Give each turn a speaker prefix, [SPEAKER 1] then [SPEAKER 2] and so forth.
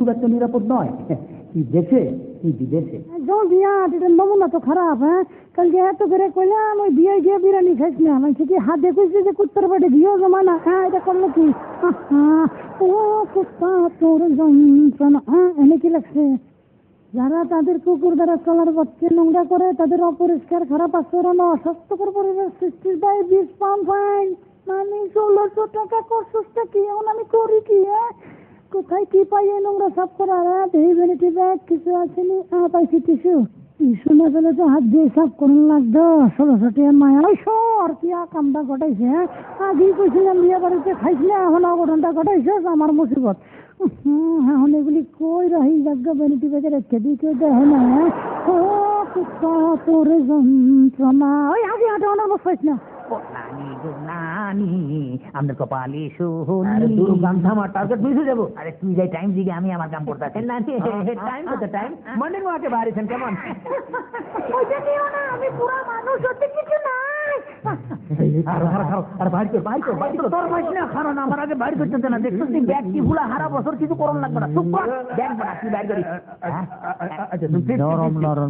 [SPEAKER 1] খুব একটা নিরাপদ নয়। কি দেশে কি বিদেশে।
[SPEAKER 2] এটা নমুনা তো খারাপ। হ্যাঁ, কালকে এত করে কইলাম ওই বিয়ে গিয়ে বিরিয়ানি খাইস না, মানে কি হাত দেখেছি যে কুত্তার বাড়ি বিয়েও জমা না। হ্যাঁ, এটা করলো কি? ও কুত্তা তোর যন্ত্রণা। হ্যাঁ, এনে কি লাগছে? যারা তাদের কুকুর দ্বারা চলার পথকে নোংরা করে, তাদের অপরিষ্কার, খারাপ আচরণ, অস্বাস্থ্যকর পরিবেশ সৃষ্টির দায় 20 পাউন্ড ফাইন। মানে 1600 টাকা করছিসটা কি? এখন আমি করি কি? হ্যাঁ, কোথায় কি পাই এই নোংরা সাফ করার? ভ্যানিটি ব্যাগ কিছু আসেনি। পাইছি টিস্যু। টিস্যু না পেলে তো হাত দিয়ে সাফ করুন লাগতো। 1600 টাকা মায়া। ওই সর কি কামটা ঘটাইছে? হ্যাঁ, আগেই কইছিলাম বিয়ে বাড়িতে খাইছিলে, এখন অঘটনটা ঘটাইছে আমার মুসিবত। এখন এগুলি কই রাহি জায়গা ভ্যানিটি ব্যাগে রেখে দিই, কেউ দেখে না। ও কুত্তা তোর যন্ত্রণা। ওই আগে হাঁটা অনার বস পাইস না।
[SPEAKER 3] আমাদের কপালে শোনি
[SPEAKER 1] গান থামা, টার্গেট মিস হয়ে যাবো।
[SPEAKER 3] আরে তুই যাই টাইম দিকে আমি আমার কাম করতে
[SPEAKER 1] টাইম কত টাইম মর্নিং ওয়াকে বাড়িছেন কেমন?
[SPEAKER 2] ওইটা নিও না, আমি পুরা মানুষ, হতে কিছু নাই।
[SPEAKER 3] তোর পাইস না, কারণ আমার আগে বাইর করতে না। দেখছিস তুই ব্যাগ কি ভুলা হারা বছর কিছু করণ লাগবে না। চুপ কর, ব্যাগ বানা তুই বাইর করিস।
[SPEAKER 1] নরম নরম